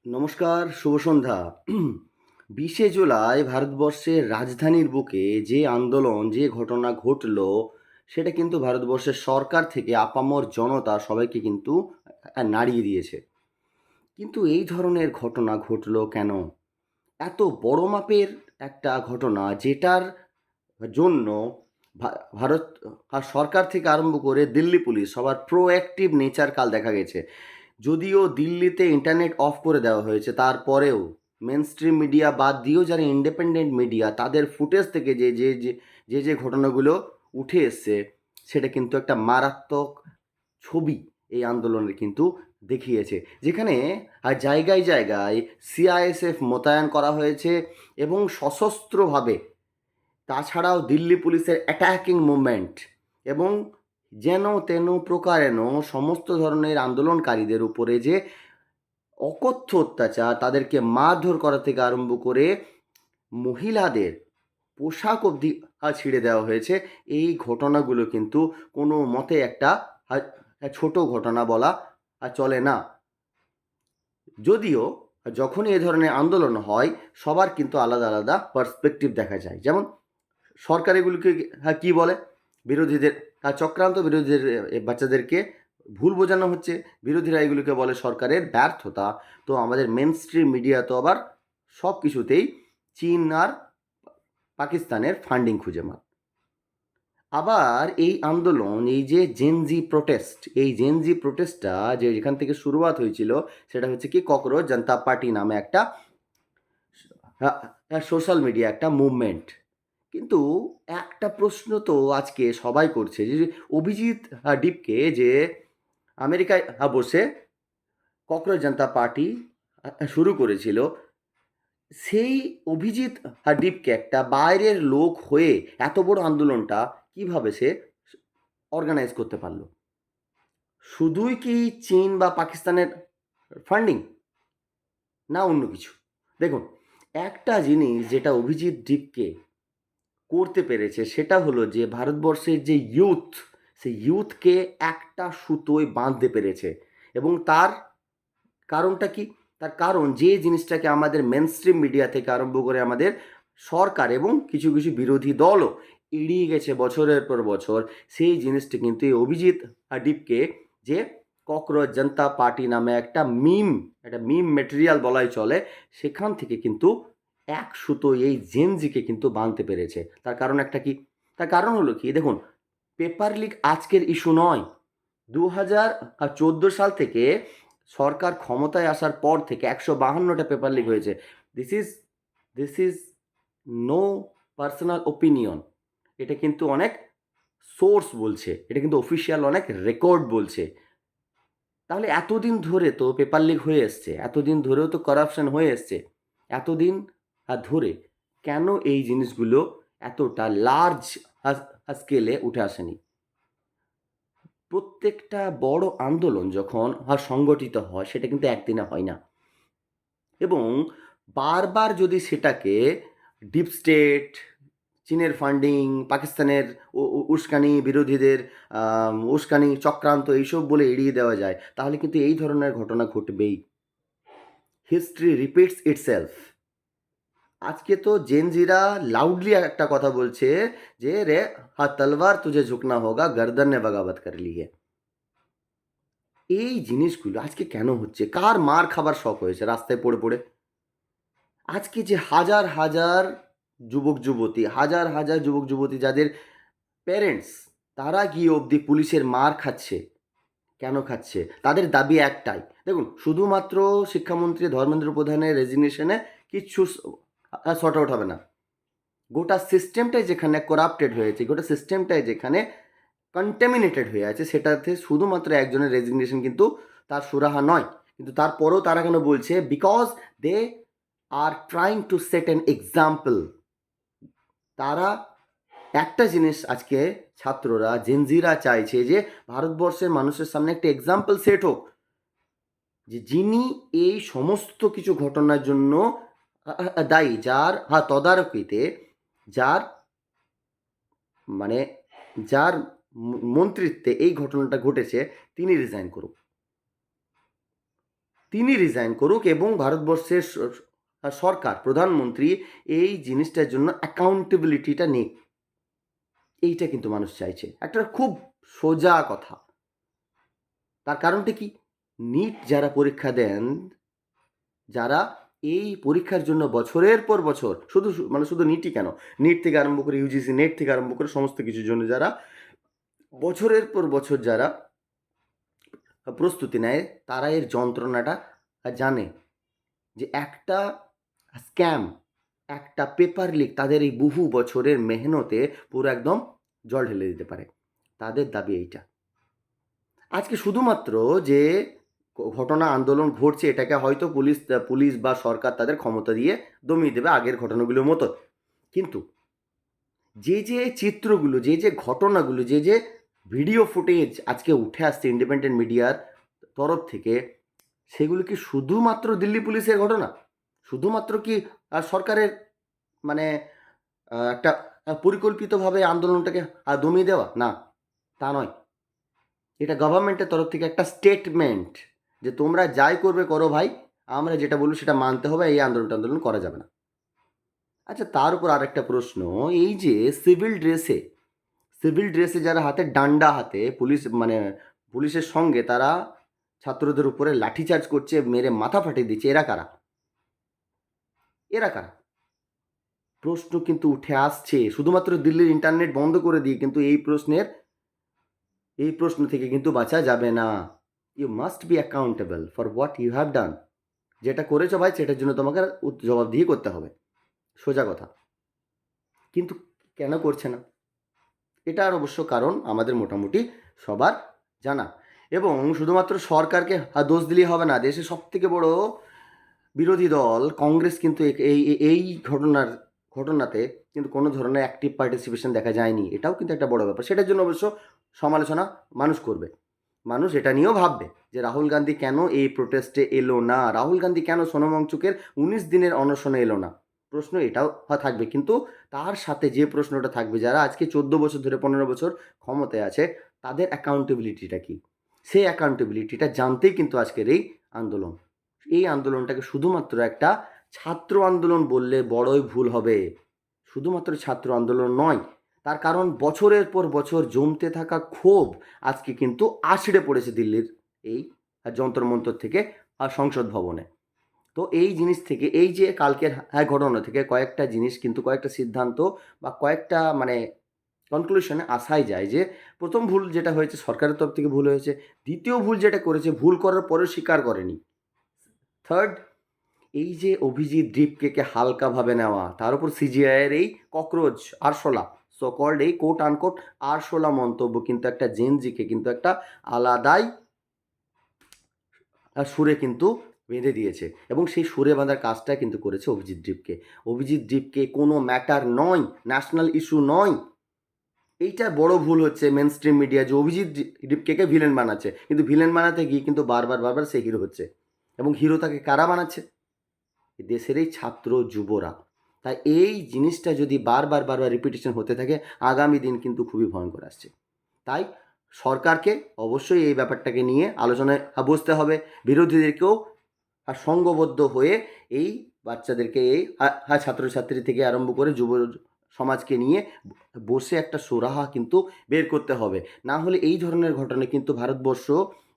নমস্কার, শুভ সন্ধ্যা। ২০শে জুলাই ভারতবর্ষের রাজধানীর বুকে যে আন্দোলন, যে ঘটনা ঘটল, সেটা কিন্তু ভারতবর্ষের সরকার থেকে আপামর জনতা সবাইকে কিন্তু নাড়িয়ে দিয়েছে। কিন্তু এই ধরনের ঘটনা ঘটল কেন? এত বড় মাপের একটা ঘটনা যেটার জন্য ভারত সরকার থেকে আরম্ভ করে দিল্লি পুলিশ সবার প্রোঅ্যাক্টিভ নেচার কাল দেখা গেছে। যদিও দিল্লিতে ইন্টারনেট অফ করে দেওয়া হয়েছে, তারপরেও মেনস্ট্রিম মিডিয়া বাদ দিয়েও যারা ইন্ডিপেন্ডেন্ট মিডিয়া তাদের ফুটেজ থেকে যে ঘটনাগুলো উঠে এসছে, সেটা কিন্তু একটা মারাত্মক ছবি এই আন্দোলনের কিন্তু দেখিয়েছে। যেখানে জায়গায় জায়গায় সিআইএসএফ মোতায়েন করা হয়েছে এবং সশস্ত্রভাবে, তাছাড়াও দিল্লি পুলিশের অ্যাটাকিং মুভমেন্ট এবং যেন তেন প্রকারেণ সমস্ত ধরনের আন্দোলনকারীদের উপরে যে অকথ্য অত্যাচার, তাদেরকে মারধর করা থেকে আরম্ভ করে মহিলাদের পোশাক অবধি ছিঁড়ে দেওয়া হয়েছে। এই ঘটনাগুলো কিন্তু কোনো মতে একটা ছোট ঘটনা বলা চলে না। যদিও যখনই এ ধরনের আন্দোলন হয়, সবার কিন্তু আলাদা আলাদা পার্সপেক্টিভ দেখা যায়। যেমন সরকার এগুলোকে কী বলে? বিরোধীদের চক্রান্ত, বিরোধীদের বাচ্চাদেরকে ভুল বোঝানো হচ্ছে। বিরোধীরা এগুলোকে বলে সরকারের ব্যর্থতা। তো আমাদের মেন স্ট্রিম মিডিয়া তো আবার সব কিছুতেই চীন আর পাকিস্তানের ফান্ডিং খুঁজে মার। আবার এই আন্দোলন, এই যে জেনজি প্রোটেস্ট, এই জেনজি প্রোটেস্টটা যে যেখান থেকে শুরুয়াত হয়েছিল, সেটা হচ্ছে কি ককরোচ জনতা পার্টি নামে একটা সোশ্যাল মিডিয়া একটা মুভমেন্ট। কিন্তু একটা প্রশ্ন তো আজকে সবাই করছে যে অভিজিৎ ডিপকে যে আমেরিকায় বসে ককরোচ জনতা পার্টি শুরু করেছিল, সেই অভিজিৎ ডিপকে একটা বাইরের লোক হয়ে এত বড় আন্দোলনটা কিভাবে সে অর্গানাইজ করতে পারলো? শুধুই কি চীন বা পাকিস্তানের ফান্ডিং, না অন্য কিছু? দেখুন, একটা জিনিস যেটা অভিজিৎ ডিপকে করতে পেরেছে, সেটা হলো যে ভারতবর্ষের যে ইউথ, সেই ইউথকে একটা সুতোয় বাঁধতে পেরেছে। এবং তার কারণটা কি? তার কারণ যে জিনিসটাকে আমাদের মেনস্ট্রিম মিডিয়া থেকে আরম্ভ করে আমাদের সরকার এবং কিছু কিছু বিরোধী দলও এড়িয়ে গেছে বছরের পর বছর, সেই জিনিসটা কিন্তু এই অভিজিৎ ডিপকে, যে ককরোচ জনতা পার্টি নামে একটা মিম মেটেরিয়াল বলাই চলে, সেখান থেকে কিন্তু এক সুতো এই জেনজিকে কিন্তু বাঁধতে পেরেছে। তার কারণ একটা কি? তার কারণ হলো কি? দেখুন, পেপার লিক আজকের ইস্যু নয়। 2014 সাল থেকে সরকার ক্ষমতায় আসার পর থেকে 152টা পেপার লিক হয়েছে। This is this is no personal opinion. এটা কিন্তু অনেক সোর্স বলছে, এটা কিন্তু অফিসিয়াল অনেক রেকর্ড বলছে। তাহলে এতদিন ধরে তো পেপার লিক হয়ে এসছে, এতদিন ধরেও তো করাপশন হয়ে এসছে, এতদিন ধরে কেন এই জিনিসগুলো এতটা লার্জ স্কেলে উঠে আসেনি? প্রত্যেকটা বড় আন্দোলন যখন সংগঠিত হয়, সেটা কিন্তু একদিনে হয় না। এবং বারবার যদি সেটাকে ডিপ স্টেট, চীনের ফান্ডিং, পাকিস্তানের উস্কানি, বিরোধীদের উস্কানি, চক্রান্ত এইসব বলে এড়িয়ে দেওয়া যায়, তাহলে কিন্তু এই ধরনের ঘটনা ঘটবেই। History repeats itself. আজকে তো জেনজিরা লাউডলি একটা কথা বলছে যে রে তলবার তুঝে ঝুঁকনা হোগা, গর্দন নে বগাবত কর লি है। এই জিনিসগুলো আজকে কেন হচ্ছে? কার মার খাবার শখ হয়েছে রাস্তায় পড়ে পড়ে? আজকে যে হাজার হাজার যুবক যুবতী, হাজার হাজার যুবক যুবতী যাদের প্যারেন্টস, তারা গিয়ে অবধি পুলিশের মার খাচ্ছে, কেন খাচ্ছে? তাদের দাবি একটাই। দেখুন, শুধুমাত্র শিক্ষামন্ত্রী ধর্মেন্দ্র প্রধানের রেজিগনেশনে কিচ্ছু সর্ট আউট হবে না। গোটা সিস্টেমটাই যেখানে করাপ্টেড হয়েছে, গোটা সিস্টেমটাই যেখানে কন্টামিনেটেড হয়ে আছে, সেটাতে শুধুমাত্র একজনের রেজিগনেশন কিন্তু তার সুরাহা নয়। কিন্তু তারপরেও তারা কেন বলছে? Because they are trying to set an example. তারা একটা জিনিস আজকে ছাত্ররা, জেনজিরা চাইছে যে ভারতবর্ষের মানুষের সামনে একটা এক্সাম্পল সেট হোক, যে যিনি এই সমস্ত কিছু ঘটনার জন্য দায়ী, যার তদারকিতে, যার মানে যার মন্ত্রিত্বে এই ঘটনাটা ঘটেছে, তিনি রিজাইন করুক। তিনি রিজাইন করুক এবং ভারতবর্ষের সরকার প্রধানমন্ত্রী এই জিনিসটার জন্য অ্যাকাউন্টেবিলিটিটা নিক। এইটা কিন্তু মানুষ চাইছে, একটা খুব সোজা কথা। তার কারণটা কি? নিট যারা পরীক্ষা দেন, যারা এই পরীক্ষার জন্য বছরের পর বছর শুধু নিটই কেন, নিট থেকে আরম্ভ করে ইউজিসি নেট থেকে আরম্ভ করে সমস্ত কিছুর জন্য যারা বছরের পর বছর যারা প্রস্তুতি নেয়, তারা এর যন্ত্রণাটা জানে যে একটা স্ক্যাম, একটা পেপার লিক তাদের এই বহু বছরের মেহনতে পুরো একদম জল ঢেলে দিতে পারে। তাদের দাবি এইটা। আজকে শুধুমাত্র যে ঘটনা আন্দোলন ঘটছে, এটাকে হয়তো পুলিশ বা সরকার তাদের ক্ষমতা দিয়ে দমিয়ে দেবে আগের ঘটনাগুলোর মতো। কিন্তু যে চিত্রগুলো, যে ঘটনাগুলো, যে ভিডিও ফুটেজ আজকে উঠে আসছে ইন্ডিপেন্ডেন্ট মিডিয়ার তরফ থেকে, সেগুলো কি শুধুমাত্র দিল্লি পুলিশের ঘটনা? শুধুমাত্র কি সরকারের মানে একটা পরিকল্পিতভাবে আন্দোলনটাকে দমিয়ে দেওয়া? না, তা নয়। এটা গভর্নমেন্টের তরফ থেকে একটা স্টেটমেন্ট যে তোমরা যাই করবে করো ভাই, আমরা যেটা বলবো সেটা মানতে হবে, এই আন্দোলন করা যাবে না। আচ্ছা, তার উপর আরেকটা প্রশ্ন, এই যে সিভিল ড্রেসে যারা হাতে ডান্ডা হাতে পুলিশের সঙ্গে তারা ছাত্রদের উপরে লাঠিচার্জ করছে, মেরে মাথা ফাটিয়ে দিচ্ছে, এরা কারা? প্রশ্ন কিন্তু উঠে আসছে। শুধুমাত্র দিল্লির ইন্টারনেট বন্ধ করে দিয়ে কিন্তু এই প্রশ্ন থেকে কিন্তু বাঁচা যাবে না। You must be accountable for what you have done. যেটা করেছো ভাই, সেটার জন্য তোমাকে জবাবদিহি করতে হবে, সোজা কথা। কিন্তু কেন করছে না? এটার অবশ্য কারণ আমাদের মোটামুটি সবার জানা। এবং শুধুমাত্র সরকারকে দোষ দিলেই হবে না। দেশের সবথেকে বড় বিরোধী দল কংগ্রেস কিন্তু এই ঘটনাতে কিন্তু কোনো ধরনের অ্যাক্টিভ পার্টিসিপেশন দেখা যায়নি। এটাও কিন্তু একটা বড় ব্যাপার। সেটার জন্য অবশ্য সমালোচনা মানুষ করবে। মানুষ এটা নিয়েও ভাববে যে রাহুল গান্ধী কেন এই প্রোটেস্টে এলো না, রাহুল গান্ধী কেন সোনম ওয়াংচুকের 19 দিনের অনশনে এলো না। প্রশ্ন এটাও থাকবে। কিন্তু তার সাথে যে প্রশ্নটা থাকবে, যারা আজকে 14 বছর ধরে 15 বছর ক্ষমতায় আছে, তাদের অ্যাকাউন্টেবিলিটিটা কী? সেই অ্যাকাউন্টেবিলিটিটা জানতেই কিন্তু আজকের এই আন্দোলন। এই আন্দোলনটাকে শুধুমাত্র একটা ছাত্র আন্দোলন বললে বড়ই ভুল হবে। শুধুমাত্র ছাত্র আন্দোলন নয়, তার কারণ বছরের পর বছর জমতে থাকা ক্ষোভ আজকে কিন্তু আছড়ে পড়েছে দিল্লির এই যন্তর মন্তর থেকে আর সংসদ ভবনে। তো এই জিনিস থেকে, এই যে কালকের ঘটনা থেকে কয়েকটা জিনিস কিন্তু, কয়েকটা সিদ্ধান্ত বা কয়েকটা কনক্লুশনে আসাই যায় যে প্রথম ভুল যেটা হয়েছে সরকারের তরফ থেকে ভুল হয়েছে। দ্বিতীয় ভুল যেটা করেছে, ভুল করার পরেও স্বীকার করেনি। থার্ড, এই যে অভিজিৎ দীপকে হালকাভাবে নেওয়া, তার উপর সিজিআইয়ের এই ককরোচ আরশোলা, সকল্ড এই কোট আনকোট আরশোলা মন্তব্য কিন্তু একটা জেনজিকে কিন্তু একটা আলাদাই সুরে কিন্তু বেঁধে দিয়েছে। এবং সেই সুরে বাঁধার কাজটা কিন্তু করেছে অভিজিৎ দীপকে কোনো ম্যাটার নয়, ন্যাশনাল ইস্যু নয়। এইটা বড় ভুল হচ্ছে মেন স্ট্রিম মিডিয়া, যে অভিজিৎ দীপকে ভিলেন বানাচ্ছে, কিন্তু ভিলেন বানাতে গিয়ে কিন্তু বারবার সে হিরো হচ্ছে। এবং হিরো তাকে কারা বানাচ্ছে? দেশের এই ছাত্র যুবরা। তাই এই জিনিসটা যদি বারবার রিপিটেশন হতে থাকে, আগামী দিন কিন্তু খুবই ভয়ঙ্কর আসছে। তাই সরকারকে অবশ্যই এই ব্যাপারটাকে নিয়ে আলোচনায় বসতে হবে, বিরোধীদেরকেও সঙ্গবদ্ধ হয়ে এই বাচ্চাদেরকে, এই ছাত্রছাত্রী থেকে আরম্ভ করে যুব সমাজকে নিয়ে বসে একটা সুরাহা কিন্তু বের করতে হবে। না হলে এই ধরনের ঘটনা কিন্তু ভারতবর্ষ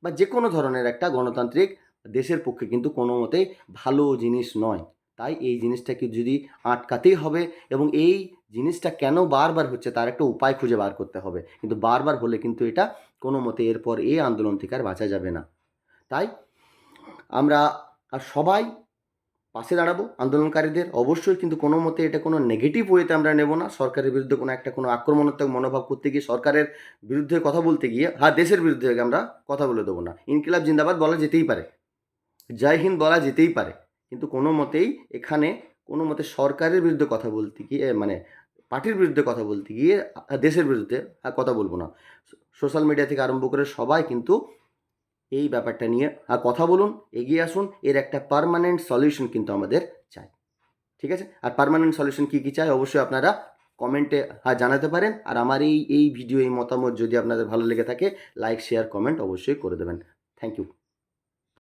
বা যে কোনো ধরনের একটা গণতান্ত্রিক দেশের পক্ষে কিন্তু কোনো মতেই ভালো জিনিস নয়। তাই এই জিনিসটাকে যদি আটকাতেই হবে, এবং এই জিনিসটা কেন বারবার হচ্ছে তার একটা উপায় খুঁজে বার করতে হবে। কিন্তু বারবার হলে কিন্তু এটা কোনো মতে এরপর এই আন্দোলন থেকে আর বাঁচা যাবে না। তাই আমরা সবাই পাশে দাঁড়াবো আন্দোলনকারীদের। অবশ্যই কিন্তু কোনো মতে এটা কোনো নেগেটিভ ওয়েতে আমরা নেব না। সরকারের বিরুদ্ধে কোনো আক্রমণাত্মক মনোভাব করতে গিয়ে, সরকারের বিরুদ্ধে কথা বলতে গিয়ে দেশের বিরুদ্ধে আমরা কথা বলে দেবো না। ইনকিলাব জিন্দাবাদ বলা যেতেই পারে, জয় হিন্দ বলা যেতেই পারে, কিন্তু কোনো মতেই এখানে কোনো মতে সরকারের বিরুদ্ধে কথা বলতে গিয়ে, পার্টির বিরুদ্ধে কথা বলতে গিয়ে দেশের বিরুদ্ধে কথা বলবো না। সোশ্যাল মিডিয়া থেকে আরম্ভ করে সবাই কিন্তু এই ব্যাপারটা নিয়ে কথা বলুন, এগিয়ে আসুন। এর একটা পার্মানেন্ট সলিউশন কিন্তু আমাদের চাই, ঠিক আছে? আর পার্মানেন্ট সলিউশন কী চাই অবশ্যই আপনারা কমেন্টে জানাতে পারেন। আর আমার এই ভিডিও, এই মতামত যদি আপনাদের ভালো লেগে থাকে, লাইক শেয়ার কমেন্ট অবশ্যই করে দেবেন। Thank you.